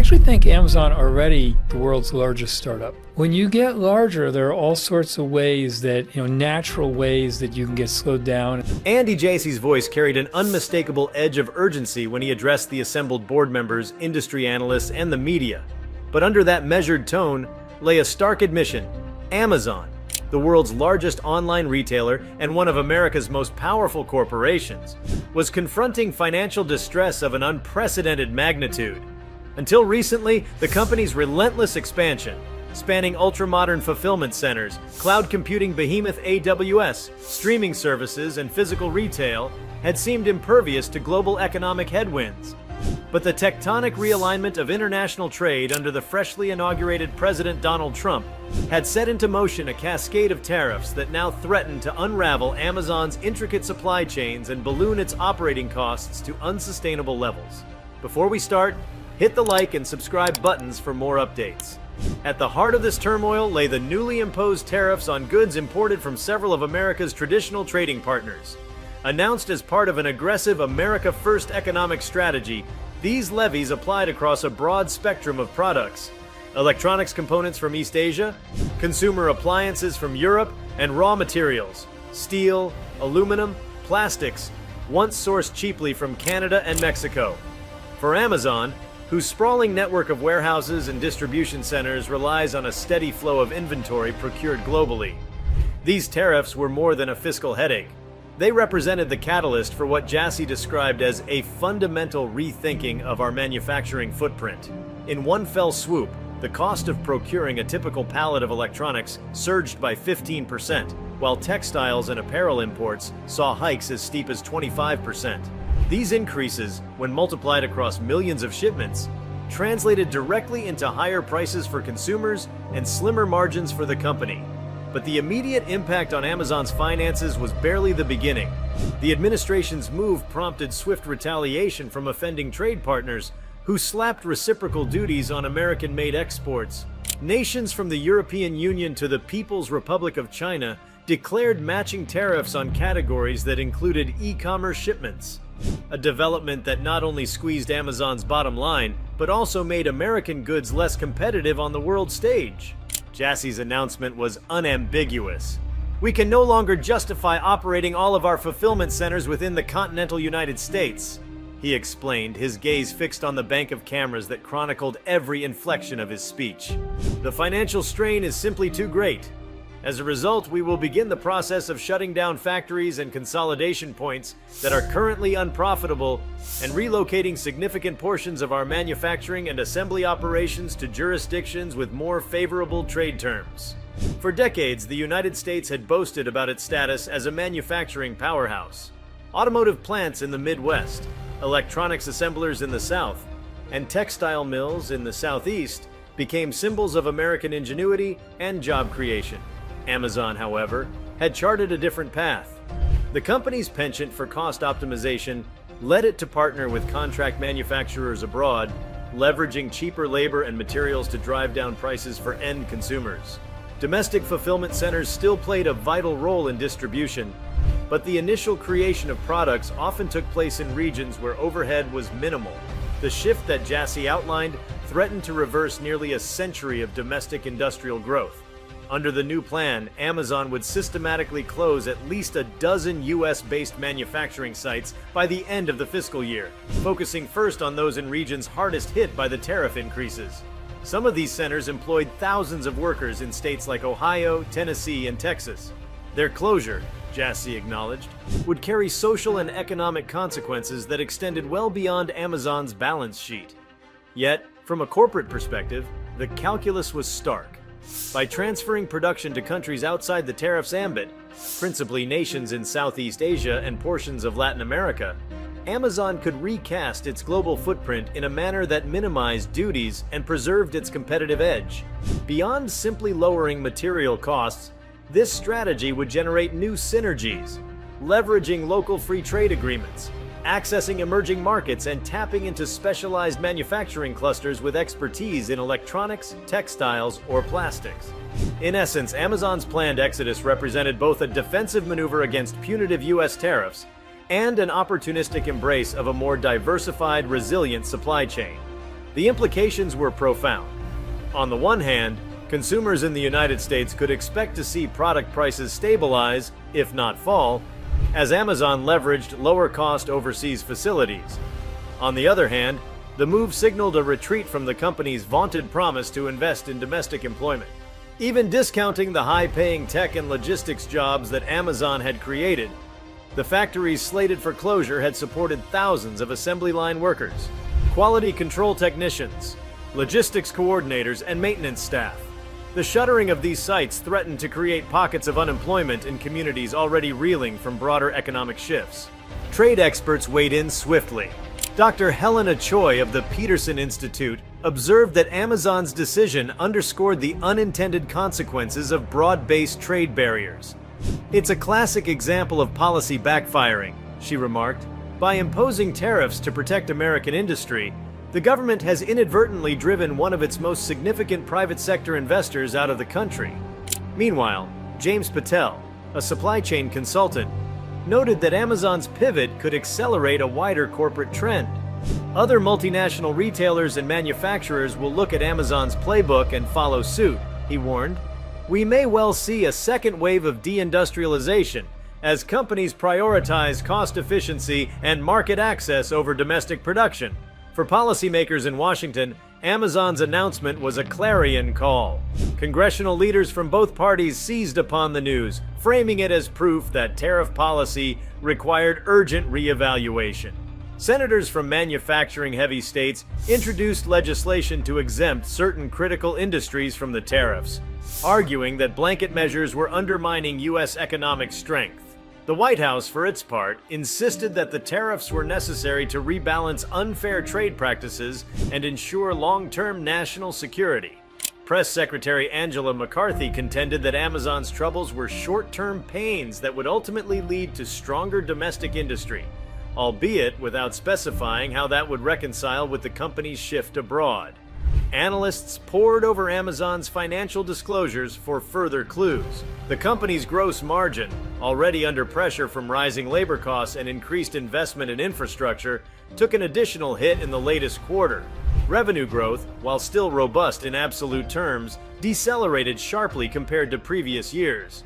actually think Amazon already the world's largest startup. When you get larger, there are all sorts of ways that, natural ways that you can get slowed down. Andy Jassy's voice carried an unmistakable edge of urgency when he addressed the assembled board members, industry analysts, and the media. But under that measured tone lay a stark admission: Amazon, the world's largest online retailer and one of America's most powerful corporations, was confronting financial distress of an unprecedented magnitude. Until recently, the company's relentless expansion, spanning ultra-modern fulfillment centers, cloud computing behemoth AWS, streaming services, and physical retail, had seemed impervious to global economic headwinds. But the tectonic realignment of international trade under the freshly inaugurated President Donald Trump had set into motion a cascade of tariffs that now threaten to unravel Amazon's intricate supply chains and balloon its operating costs to unsustainable levels. Before we start, hit the like and subscribe buttons for more updates. At the heart of this turmoil lay the newly imposed tariffs on goods imported from several of America's traditional trading partners. Announced as part of an aggressive America First economic strategy, these levies applied across a broad spectrum of products: electronics components from East Asia, consumer appliances from Europe, and raw materials, steel, aluminum, plastics, once sourced cheaply from Canada and Mexico. For Amazon, whose sprawling network of warehouses and distribution centers relies on a steady flow of inventory procured globally, these tariffs were more than a fiscal headache. They represented the catalyst for what Jassy described as a fundamental rethinking of our manufacturing footprint. In one fell swoop, the cost of procuring a typical pallet of electronics surged by 15%, while textiles and apparel imports saw hikes as steep as 25%. These increases, when multiplied across millions of shipments, translated directly into higher prices for consumers and slimmer margins for the company. But the immediate impact on Amazon's finances was barely the beginning. The administration's move prompted swift retaliation from offending trade partners who slapped reciprocal duties on American-made exports. Nations from the European Union to the People's Republic of China declared matching tariffs on categories that included e-commerce shipments, a development that not only squeezed Amazon's bottom line, but also made American goods less competitive on the world stage. Jassy's announcement was unambiguous. We can no longer justify operating all of our fulfillment centers within the continental United States, he explained, his gaze fixed on the bank of cameras that chronicled every inflection of his speech. The financial strain is simply too great. As a result, we will begin the process of shutting down factories and consolidation points that are currently unprofitable and relocating significant portions of our manufacturing and assembly operations to jurisdictions with more favorable trade terms. For decades, the United States had boasted about its status as a manufacturing powerhouse. Automotive plants in the Midwest, electronics assemblers in the South, and textile mills in the Southeast became symbols of American ingenuity and job creation. Amazon, however, had charted a different path. The company's penchant for cost optimization led it to partner with contract manufacturers abroad, leveraging cheaper labor and materials to drive down prices for end consumers. Domestic fulfillment centers still played a vital role in distribution, but the initial creation of products often took place in regions where overhead was minimal. The shift that Jassy outlined threatened to reverse nearly a century of domestic industrial growth. Under the new plan, Amazon would systematically close at least a dozen US-based manufacturing sites by the end of the fiscal year, focusing first on those in regions hardest hit by the tariff increases. Some of these centers employed thousands of workers in states like Ohio, Tennessee, and Texas. Their closure, Jassy acknowledged, would carry social and economic consequences that extended well beyond Amazon's balance sheet. Yet, from a corporate perspective, the calculus was stark. By transferring production to countries outside the tariff's ambit, principally nations in Southeast Asia and portions of Latin America, Amazon could recast its global footprint in a manner that minimized duties and preserved its competitive edge. Beyond simply lowering material costs, this strategy would generate new synergies, leveraging local free trade agreements, accessing emerging markets, and tapping into specialized manufacturing clusters with expertise in electronics, textiles, or plastics. In essence, Amazon's planned exodus represented both a defensive maneuver against punitive US tariffs and an opportunistic embrace of a more diversified, resilient supply chain. The implications were profound. On the one hand, consumers in the United States could expect to see product prices stabilize, if not fall, as Amazon leveraged lower-cost overseas facilities. On the other hand, the move signaled a retreat from the company's vaunted promise to invest in domestic employment. Even discounting the high-paying tech and logistics jobs that Amazon had created, the factories slated for closure had supported thousands of assembly line workers, quality control technicians, logistics coordinators, and maintenance staff. The shuttering of these sites threatened to create pockets of unemployment in communities already reeling from broader economic shifts. Trade experts weighed in swiftly. Dr. Helena Choi of the Peterson Institute observed that Amazon's decision underscored the unintended consequences of broad-based trade barriers. "It's a classic example of policy backfiring," she remarked. "By imposing tariffs to protect American industry, the government has inadvertently driven one of its most significant private sector investors out of the country." Meanwhile, James Patel, a supply chain consultant, noted that Amazon's pivot could accelerate a wider corporate trend. Other multinational retailers and manufacturers will look at Amazon's playbook and follow suit, he warned. "We may well see a second wave of deindustrialization as companies prioritize cost efficiency and market access over domestic production." For policymakers in Washington, Amazon's announcement was a clarion call. Congressional leaders from both parties seized upon the news, framing it as proof that tariff policy required urgent reevaluation. Senators from manufacturing-heavy states introduced legislation to exempt certain critical industries from the tariffs, arguing that blanket measures were undermining U.S. economic strength. The White House, for its part, insisted that the tariffs were necessary to rebalance unfair trade practices and ensure long-term national security. Press Secretary Angela McCarthy contended that Amazon's troubles were short-term pains that would ultimately lead to stronger domestic industry, albeit without specifying how that would reconcile with the company's shift abroad. Analysts pored over Amazon's financial disclosures for further clues. The company's gross margin, already under pressure from rising labor costs and increased investment in infrastructure, took an additional hit in the latest quarter. Revenue growth, while still robust in absolute terms, decelerated sharply compared to previous years.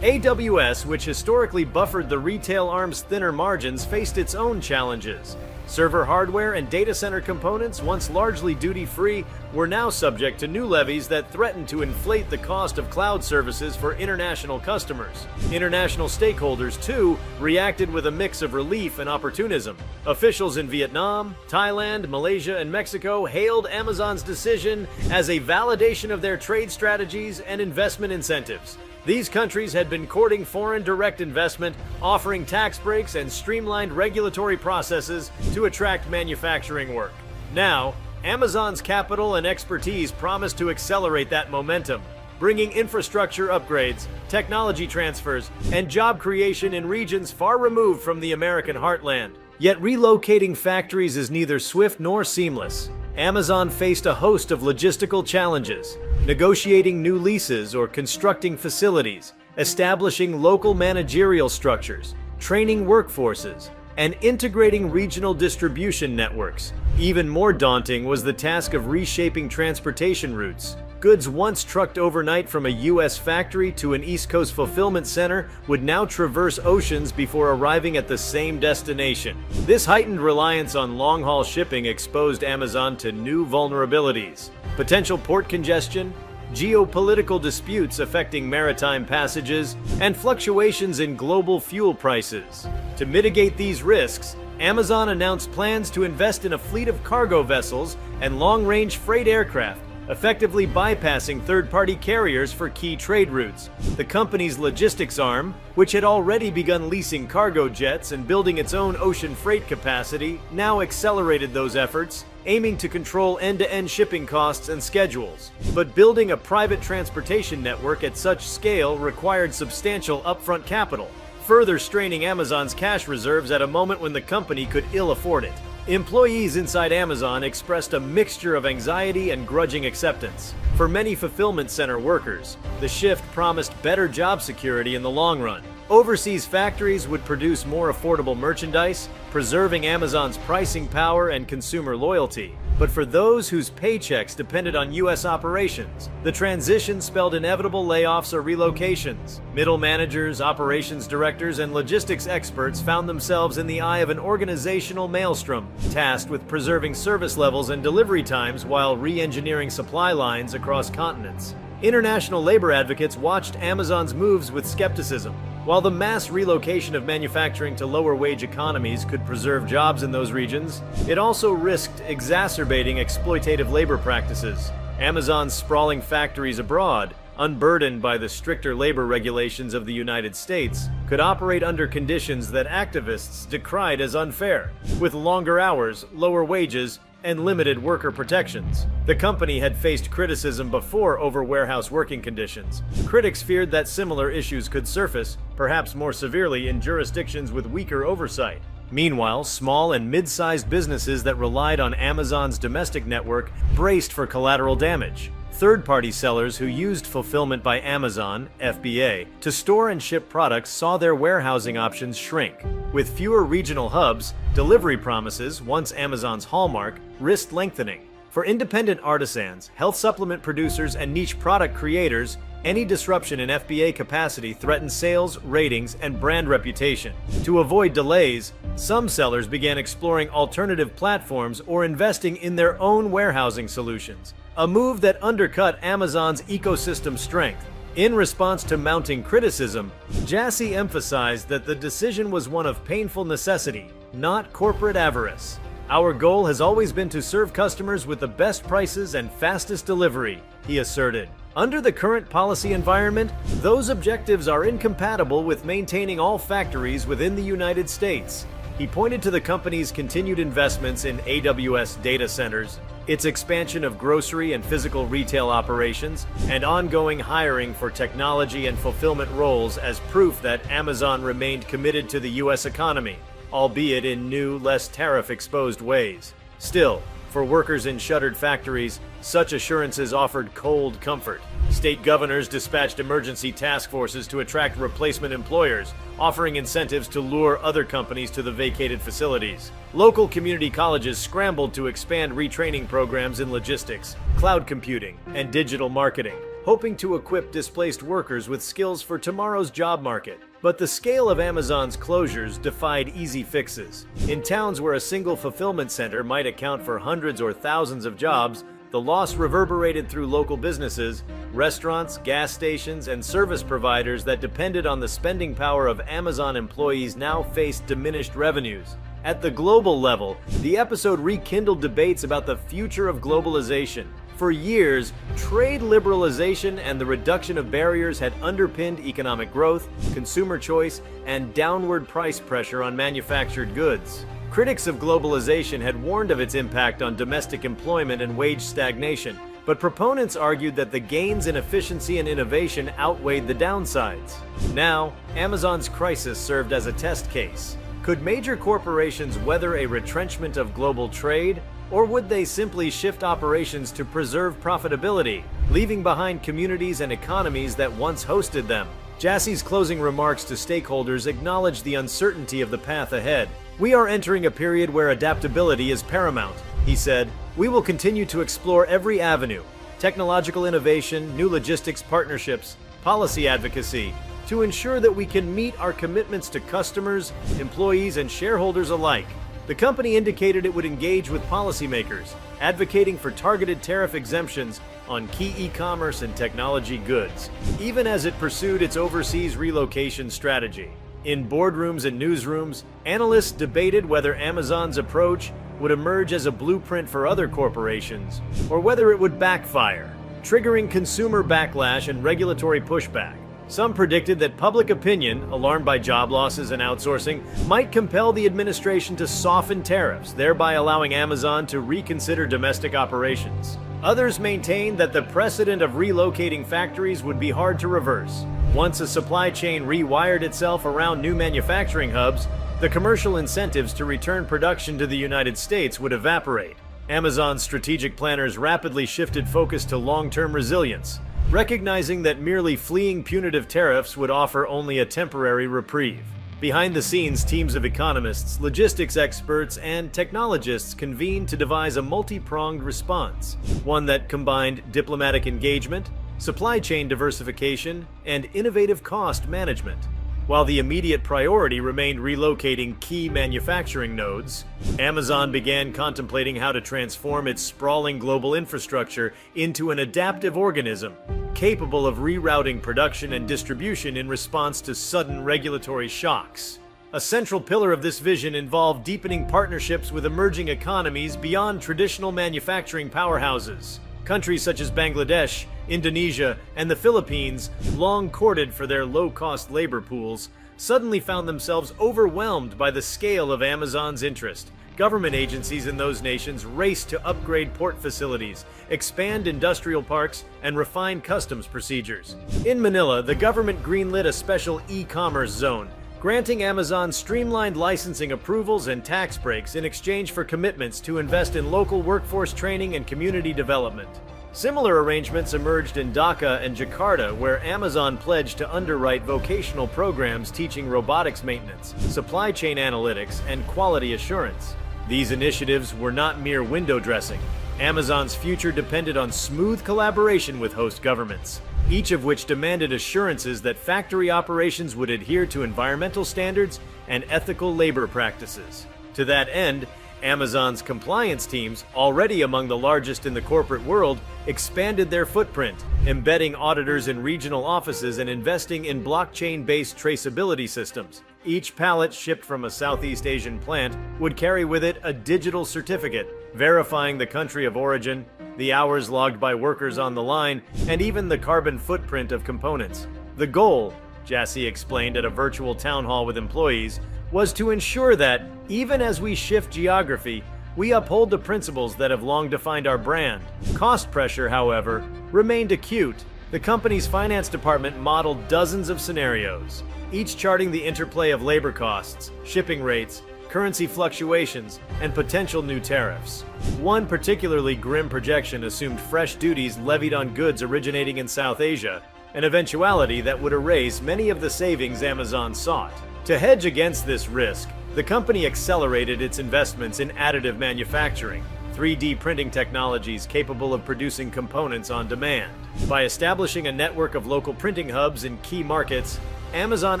AWS, which historically buffered the retail arm's thinner margins, faced its own challenges. Server hardware and data center components, once largely duty-free, were now subject to new levies that threatened to inflate the cost of cloud services for international customers. International stakeholders, too, reacted with a mix of relief and opportunism. Officials in Vietnam, Thailand, Malaysia, and Mexico hailed Amazon's decision as a validation of their trade strategies and investment incentives. These countries had been courting foreign direct investment, offering tax breaks and streamlined regulatory processes to attract manufacturing work. Now, Amazon's capital and expertise promised to accelerate that momentum, bringing infrastructure upgrades, technology transfers, and job creation in regions far removed from the American heartland. Yet relocating factories is neither swift nor seamless. Amazon faced a host of logistical challenges, negotiating new leases or constructing facilities, establishing local managerial structures, training workforces, and integrating regional distribution networks. Even more daunting was the task of reshaping transportation routes. Goods once trucked overnight from a U.S. factory to an East Coast fulfillment center would now traverse oceans before arriving at the same destination. This heightened reliance on long-haul shipping exposed Amazon to new vulnerabilities: potential port congestion, geopolitical disputes affecting maritime passages, and fluctuations in global fuel prices. To mitigate these risks, Amazon announced plans to invest in a fleet of cargo vessels and long-range freight aircraft, effectively bypassing third-party carriers for key trade routes. The company's logistics arm, which had already begun leasing cargo jets and building its own ocean freight capacity, now accelerated those efforts, aiming to control end-to-end shipping costs and schedules. But building a private transportation network at such scale required substantial upfront capital, further straining Amazon's cash reserves at a moment when the company could ill afford it. Employees inside Amazon expressed a mixture of anxiety and grudging acceptance. For many fulfillment center workers, the shift promised better job security in the long run. Overseas factories would produce more affordable merchandise, preserving Amazon's pricing power and consumer loyalty. But for those whose paychecks depended on U.S. operations, the transition spelled inevitable layoffs or relocations. Middle managers, operations directors, and logistics experts found themselves in the eye of an organizational maelstrom, tasked with preserving service levels and delivery times while re-engineering supply lines across continents. International labor advocates watched Amazon's moves with skepticism. While the mass relocation of manufacturing to lower-wage economies could preserve jobs in those regions, it also risked exacerbating exploitative labor practices. Amazon's sprawling factories abroad, unburdened by the stricter labor regulations of the United States, could operate under conditions that activists decried as unfair, with longer hours, lower wages, and limited worker protections. The company had faced criticism before over warehouse working conditions. Critics feared that similar issues could surface, perhaps more severely in jurisdictions with weaker oversight. Meanwhile, small and mid-sized businesses that relied on Amazon's domestic network braced for collateral damage. Third-party sellers who used Fulfillment by Amazon, FBA, to store and ship products saw their warehousing options shrink. With fewer regional hubs, delivery promises, once Amazon's hallmark, risked lengthening. For independent artisans, health supplement producers, and niche product creators, any disruption in FBA capacity threatened sales, ratings, and brand reputation. To avoid delays, some sellers began exploring alternative platforms or investing in their own warehousing solutions, a move that undercut Amazon's ecosystem strength. In response to mounting criticism, Jassy emphasized that the decision was one of painful necessity, not corporate avarice. "Our goal has always been to serve customers with the best prices and fastest delivery," he asserted. Under the current policy environment, those objectives are incompatible with maintaining all factories within the United States. He pointed to the company's continued investments in AWS data centers, its expansion of grocery and physical retail operations, and ongoing hiring for technology and fulfillment roles as proof that Amazon remained committed to the U.S. economy, albeit in new, less tariff-exposed ways. Still, for workers in shuttered factories, such assurances offered cold comfort. State governors dispatched emergency task forces to attract replacement employers, offering incentives to lure other companies to the vacated facilities. Local community colleges scrambled to expand retraining programs in logistics, cloud computing, and digital marketing, hoping to equip displaced workers with skills for tomorrow's job market. But the scale of Amazon's closures defied easy fixes. In towns where a single fulfillment center might account for hundreds or thousands of jobs, the loss reverberated through local businesses, restaurants, gas stations, and service providers that depended on the spending power of Amazon employees now faced diminished revenues. At the global level, the episode rekindled debates about the future of globalization. For years, trade liberalization and the reduction of barriers had underpinned economic growth, consumer choice, and downward price pressure on manufactured goods. Critics of globalization had warned of its impact on domestic employment and wage stagnation, but proponents argued that the gains in efficiency and innovation outweighed the downsides. Now, Amazon's crisis served as a test case. Could major corporations weather a retrenchment of global trade? Or would they simply shift operations to preserve profitability, leaving behind communities and economies that once hosted them? Jassy's closing remarks to stakeholders acknowledged the uncertainty of the path ahead. "We are entering a period where adaptability is paramount," he said. "We will continue to explore every avenue, technological innovation, new logistics partnerships, policy advocacy, to ensure that we can meet our commitments to customers, employees, and shareholders alike." The company indicated it would engage with policymakers, advocating for targeted tariff exemptions on key e-commerce and technology goods, even as it pursued its overseas relocation strategy. In boardrooms and newsrooms, analysts debated whether Amazon's approach would emerge as a blueprint for other corporations, or whether it would backfire, triggering consumer backlash and regulatory pushback. Some predicted that public opinion, alarmed by job losses and outsourcing, might compel the administration to soften tariffs, thereby allowing Amazon to reconsider domestic operations. Others maintained that the precedent of relocating factories would be hard to reverse. Once a supply chain rewired itself around new manufacturing hubs, the commercial incentives to return production to the United States would evaporate. Amazon's strategic planners rapidly shifted focus to long-term resilience. recognizing that merely fleeing punitive tariffs would offer only a temporary reprieve. Behind the scenes, teams of economists, logistics experts, and technologists convened to devise a multi-pronged response, one that combined diplomatic engagement, supply chain diversification, and innovative cost management. While the immediate priority remained relocating key manufacturing nodes, Amazon began contemplating how to transform its sprawling global infrastructure into an adaptive organism, capable of rerouting production and distribution in response to sudden regulatory shocks. A central pillar of this vision involved deepening partnerships with emerging economies beyond traditional manufacturing powerhouses. Countries such as Bangladesh, Indonesia, and the Philippines, long courted for their low-cost labor pools, suddenly found themselves overwhelmed by the scale of Amazon's interest. Government agencies in those nations raced to upgrade port facilities, expand industrial parks, and refine customs procedures. In Manila, the government greenlit a special e-commerce zone, granting Amazon streamlined licensing approvals and tax breaks in exchange for commitments to invest in local workforce training and community development. Similar arrangements emerged in Dhaka and Jakarta, where Amazon pledged to underwrite vocational programs teaching robotics maintenance, supply chain analytics, and quality assurance. These initiatives were not mere window dressing. Amazon's future depended on smooth collaboration with host governments, each of which demanded assurances that factory operations would adhere to environmental standards and ethical labor practices. To that end, Amazon's compliance teams, already among the largest in the corporate world, expanded their footprint, embedding auditors in regional offices and investing in blockchain-based traceability systems. Each pallet shipped from a Southeast Asian plant would carry with it a digital certificate, verifying the country of origin, the hours logged by workers on the line, and even the carbon footprint of components. The goal, Jassy explained at a virtual town hall with employees, was to ensure that, even as we shift geography, we uphold the principles that have long defined our brand. Cost pressure, however, remained acute. The company's finance department modeled dozens of scenarios, each charting the interplay of labor costs, shipping rates, currency fluctuations, and potential new tariffs. One particularly grim projection assumed fresh duties levied on goods originating in South Asia, an eventuality that would erase many of the savings Amazon sought. To hedge against this risk, the company accelerated its investments in additive manufacturing, 3D printing technologies capable of producing components on demand. By establishing a network of local printing hubs in key markets, Amazon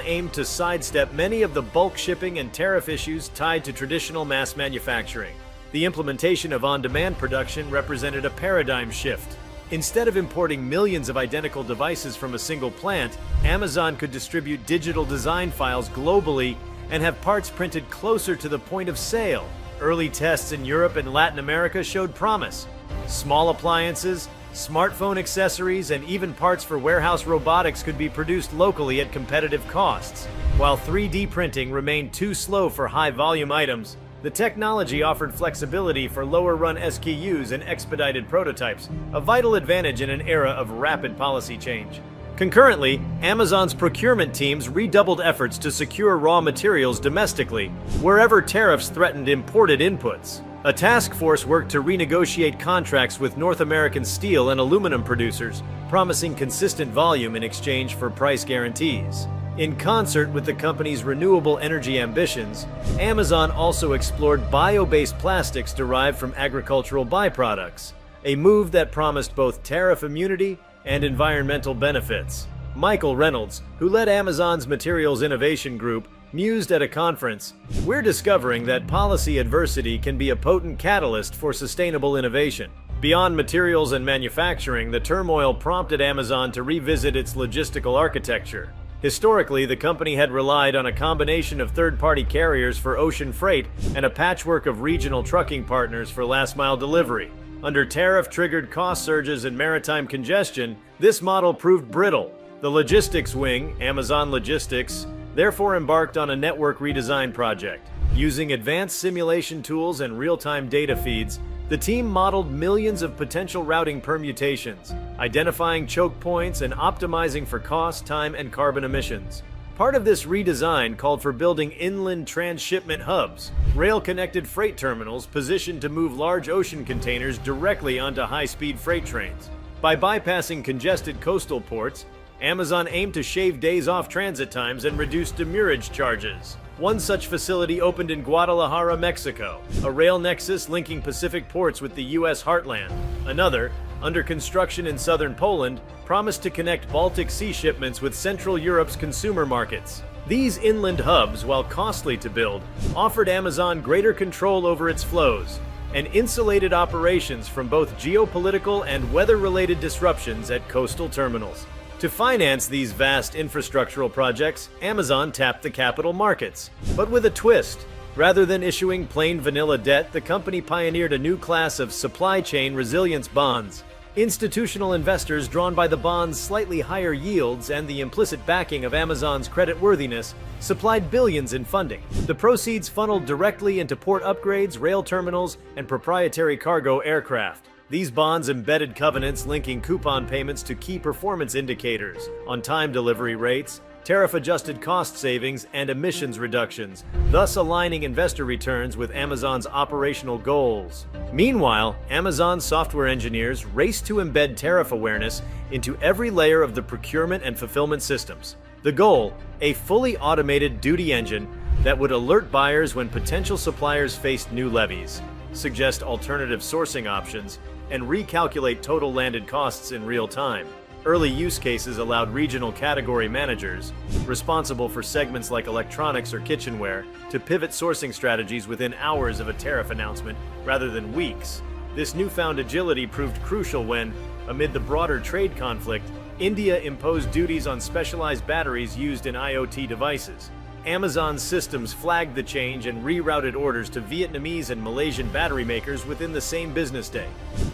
aimed to sidestep many of the bulk shipping and tariff issues tied to traditional mass manufacturing. The implementation of on-demand production represented a paradigm shift. Instead of importing millions of identical devices from a single plant, Amazon could distribute digital design files globally and have parts printed closer to the point of sale. Early tests in Europe and Latin America showed promise. Small appliances, smartphone accessories, and even parts for warehouse robotics could be produced locally at competitive costs. While 3D printing remained too slow for high-volume items, the technology offered flexibility for lower-run SKUs and expedited prototypes, a vital advantage in an era of rapid policy change. Concurrently, Amazon's procurement teams redoubled efforts to secure raw materials domestically, wherever tariffs threatened imported inputs. A task force worked to renegotiate contracts with North American steel and aluminum producers, promising consistent volume in exchange for price guarantees. In concert with the company's renewable energy ambitions, Amazon also explored bio-based plastics derived from agricultural byproducts, a move that promised both tariff immunity and environmental benefits. Michael Reynolds, who led Amazon's Materials Innovation Group, mused at a conference, "We're discovering that policy adversity can be a potent catalyst for sustainable innovation." Beyond materials and manufacturing, the turmoil prompted Amazon to revisit its logistical architecture. Historically, the company had relied on a combination of third-party carriers for ocean freight and a patchwork of regional trucking partners for last-mile delivery. Under tariff-triggered cost surges and maritime congestion, this model proved brittle. The logistics wing, Amazon Logistics, therefore embarked on a network redesign project. Using advanced simulation tools and real-time data feeds, the team modeled millions of potential routing permutations, identifying choke points and optimizing for cost, time, and carbon emissions. Part of this redesign called for building inland transshipment hubs, rail-connected freight terminals positioned to move large ocean containers directly onto high-speed freight trains. By bypassing congested coastal ports, Amazon aimed to shave days off transit times and reduce demurrage charges. One such facility opened in Guadalajara, Mexico, a rail nexus linking Pacific ports with the U.S. heartland. Another, under construction in southern Poland, promised to connect Baltic Sea shipments with Central Europe's consumer markets. These inland hubs, while costly to build, offered Amazon greater control over its flows and insulated operations from both geopolitical and weather-related disruptions at coastal terminals. To finance these vast infrastructural projects, Amazon tapped the capital markets. But with a twist. Rather than issuing plain vanilla debt, the company pioneered a new class of supply chain resilience bonds. Institutional investors, drawn by the bonds' slightly higher yields and the implicit backing of Amazon's creditworthiness, supplied billions in funding. The proceeds funneled directly into port upgrades, rail terminals, and proprietary cargo aircraft. These bonds embedded covenants linking coupon payments to key performance indicators, on-time delivery rates, tariff-adjusted cost savings, and emissions reductions, thus aligning investor returns with Amazon's operational goals. Meanwhile, Amazon software engineers raced to embed tariff awareness into every layer of the procurement and fulfillment systems. The goal, a fully automated duty engine that would alert buyers when potential suppliers faced new levies, suggest alternative sourcing options, and recalculate total landed costs in real time. Early use cases allowed regional category managers, responsible for segments like electronics or kitchenware, to pivot sourcing strategies within hours of a tariff announcement rather than weeks. This newfound agility proved crucial when, amid the broader trade conflict, India imposed duties on specialized batteries used in IoT devices. Amazon's systems flagged the change and rerouted orders to Vietnamese and Malaysian battery makers within the same business day.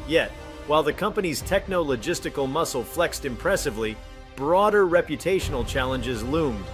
Yet, while the company's techno-logistical muscle flexed impressively, broader reputational challenges loomed.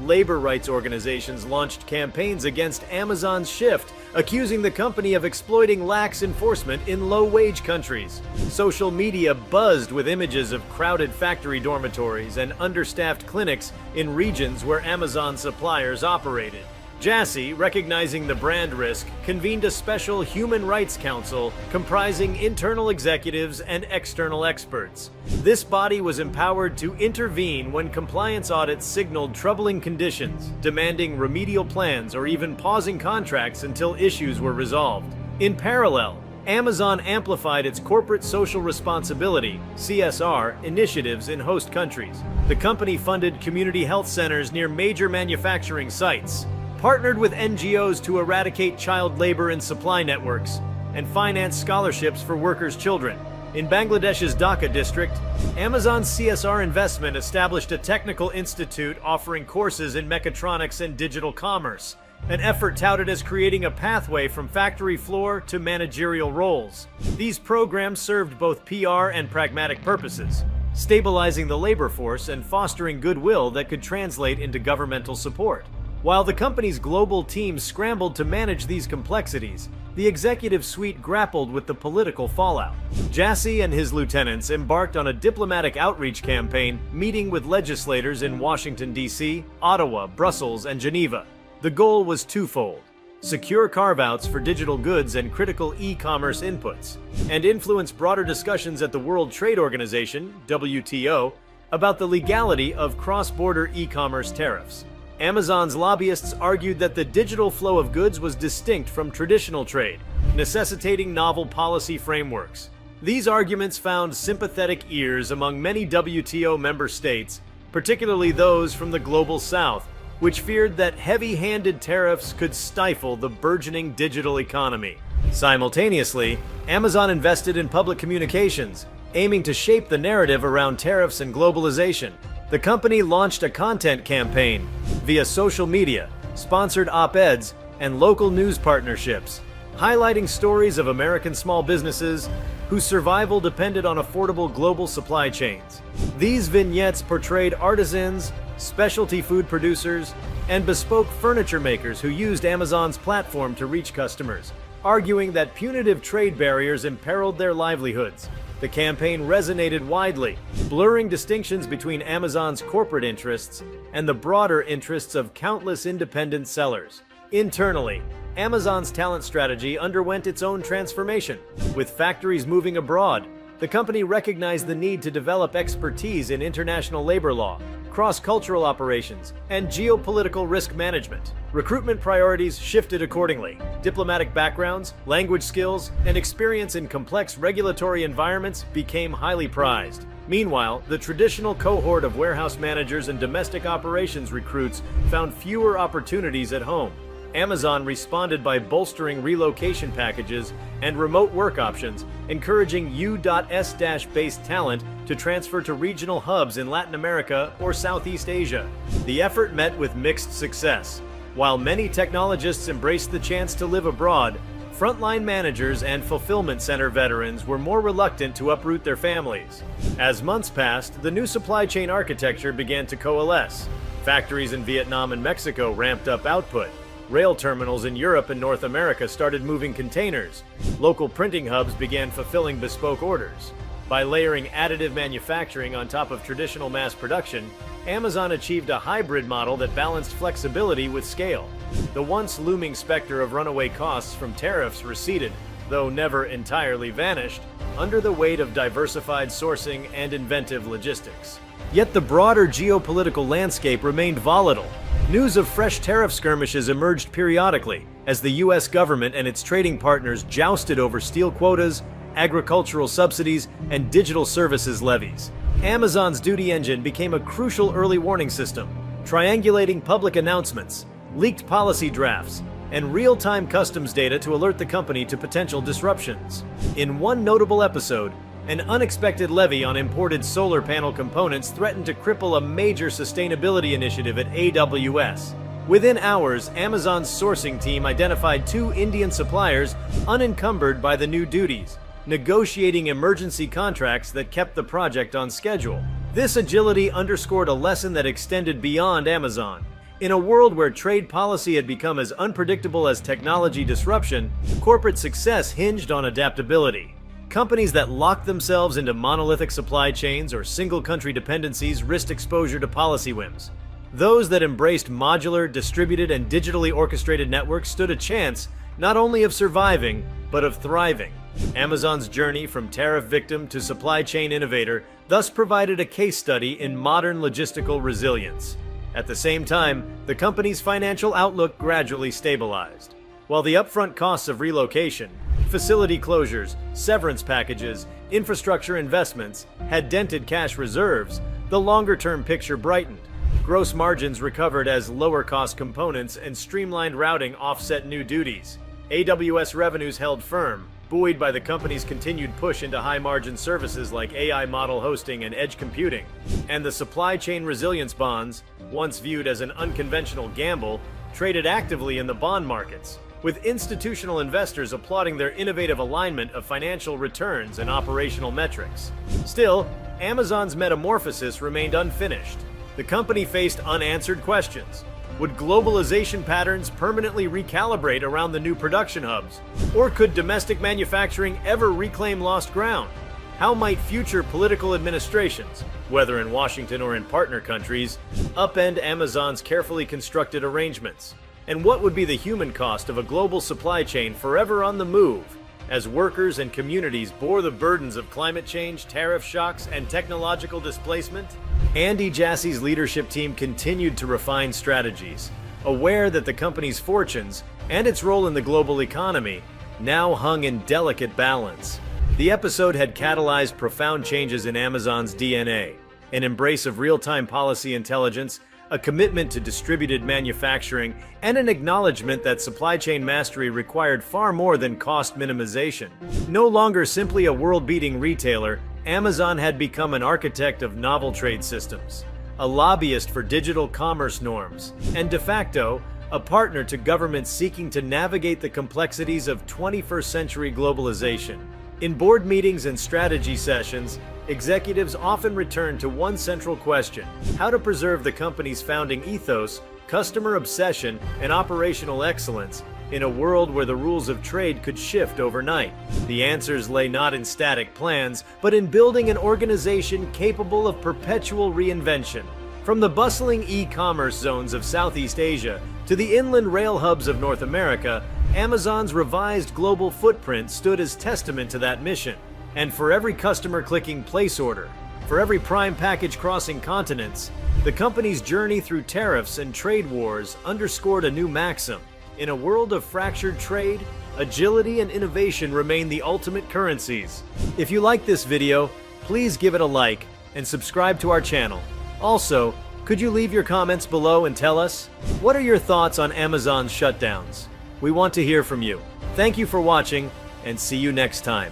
Labor rights organizations launched campaigns against Amazon's shift, accusing the company of exploiting lax enforcement in low-wage countries. Social media buzzed with images of crowded factory dormitories and understaffed clinics in regions where Amazon suppliers operated. Jassy, recognizing the brand risk, convened a special Human Rights Council comprising internal executives and external experts. This body was empowered to intervene when compliance audits signaled troubling conditions, demanding remedial plans or even pausing contracts until issues were resolved. In parallel, Amazon amplified its corporate social responsibility (CSR) initiatives in host countries. The company funded community health centers near major manufacturing sites, partnered with NGOs to eradicate child labor in supply networks, and financed scholarships for workers' children. In Bangladesh's Dhaka district, Amazon's CSR investment established a technical institute offering courses in mechatronics and digital commerce, an effort touted as creating a pathway from factory floor to managerial roles. These programs served both PR and pragmatic purposes, stabilizing the labor force and fostering goodwill that could translate into governmental support. While the company's global team scrambled to manage these complexities, the executive suite grappled with the political fallout. Jassy and his lieutenants embarked on a diplomatic outreach campaign, meeting with legislators in Washington, D.C., Ottawa, Brussels, and Geneva. The goal was twofold: secure carve-outs for digital goods and critical e-commerce inputs, and influence broader discussions at the World Trade Organization, WTO, about the legality of cross-border e-commerce tariffs. Amazon's lobbyists argued that the digital flow of goods was distinct from traditional trade, necessitating novel policy frameworks. These arguments found sympathetic ears among many WTO member states, particularly those from the Global South, which feared that heavy-handed tariffs could stifle the burgeoning digital economy. Simultaneously, Amazon invested in public communications, aiming to shape the narrative around tariffs and globalization. The company launched a content campaign via social media, sponsored op-eds, and local news partnerships, highlighting stories of American small businesses whose survival depended on affordable global supply chains. These vignettes portrayed artisans, specialty food producers, and bespoke furniture makers who used Amazon's platform to reach customers, arguing that punitive trade barriers imperiled their livelihoods. The campaign resonated widely, blurring distinctions between Amazon's corporate interests and the broader interests of countless independent sellers. Internally, Amazon's talent strategy underwent its own transformation, with factories moving abroad, The company recognized the need to develop expertise in international labor law, cross-cultural operations, and geopolitical risk management. Recruitment priorities shifted accordingly. Diplomatic backgrounds, language skills, and experience in complex regulatory environments became highly prized. Meanwhile, the traditional cohort of warehouse managers and domestic operations recruits found fewer opportunities at home. Amazon responded by bolstering relocation packages and remote work options, encouraging U.S.-based talent to transfer to regional hubs in Latin America or Southeast Asia. The effort met with mixed success. While many technologists embraced the chance to live abroad, frontline managers and fulfillment center veterans were more reluctant to uproot their families. As months passed, the new supply chain architecture began to coalesce. Factories in Vietnam and Mexico ramped up output. Rail terminals in Europe and North America started moving containers. Local printing hubs began fulfilling bespoke orders. By layering additive manufacturing on top of traditional mass production, Amazon achieved a hybrid model that balanced flexibility with scale. The once looming specter of runaway costs from tariffs receded, though never entirely vanished, under the weight of diversified sourcing and inventive logistics. Yet the broader geopolitical landscape remained volatile. News of fresh tariff skirmishes emerged periodically as the U.S. government and its trading partners jousted over steel quotas, agricultural subsidies, and digital services levies. Amazon's duty engine became a crucial early warning system, triangulating public announcements, leaked policy drafts, and real-time customs data to alert the company to potential disruptions. In one notable episode, an unexpected levy on imported solar panel components threatened to cripple a major sustainability initiative at AWS. Within hours, Amazon's sourcing team identified 2 Indian suppliers unencumbered by the new duties, negotiating emergency contracts that kept the project on schedule. This agility underscored a lesson that extended beyond Amazon. In a world where trade policy had become as unpredictable as technology disruption, corporate success hinged on adaptability. Companies that locked themselves into monolithic supply chains or single-country dependencies risked exposure to policy whims. Those that embraced modular, distributed, and digitally orchestrated networks stood a chance not only of surviving, but of thriving. Amazon's journey from tariff victim to supply chain innovator thus provided a case study in modern logistical resilience. At the same time, the company's financial outlook gradually stabilized. While the upfront costs of relocation, facility closures, severance packages, infrastructure investments had dented cash reserves, the longer-term picture brightened. Gross margins recovered as lower-cost components and streamlined routing offset new duties. AWS revenues held firm, buoyed by the company's continued push into high-margin services like AI model hosting and edge computing. And the supply chain resilience bonds, once viewed as an unconventional gamble, traded actively in the bond markets, with institutional investors applauding their innovative alignment of financial returns and operational metrics. Still, Amazon's metamorphosis remained unfinished. The company faced unanswered questions. Would globalization patterns permanently recalibrate around the new production hubs? Or could domestic manufacturing ever reclaim lost ground? How might future political administrations, whether in Washington or in partner countries, upend Amazon's carefully constructed arrangements? And what would be the human cost of a global supply chain forever on the move, as workers and communities bore the burdens of climate change, tariff shocks, and technological displacement? Andy Jassy's leadership team continued to refine strategies, aware that the company's fortunes and its role in the global economy now hung in delicate balance. The episode had catalyzed profound changes in Amazon's DNA, an embrace of real-time policy intelligence, a commitment to distributed manufacturing, and an acknowledgement that supply chain mastery required far more than cost minimization. No longer simply a world-beating retailer, Amazon had become an architect of novel trade systems, a lobbyist for digital commerce norms, and de facto, a partner to governments seeking to navigate the complexities of 21st century globalization. In board meetings and strategy sessions, executives often return to one central question: how to preserve the company's founding ethos, customer obsession, and operational excellence in a world where the rules of trade could shift overnight. The answers lay not in static plans, but in building an organization capable of perpetual reinvention. From the bustling e-commerce zones of Southeast Asia to the inland rail hubs of North America, Amazon's revised global footprint stood as testament to that mission. And for every customer clicking place order, for every Prime package crossing continents, the company's journey through tariffs and trade wars underscored a new maxim. In a world of fractured trade, agility and innovation remain the ultimate currencies. If you like this video, please give it a like and subscribe to our channel. Also, could you leave your comments below and tell us, what are your thoughts on Amazon's shutdowns? We want to hear from you. Thank you for watching, and see you next time.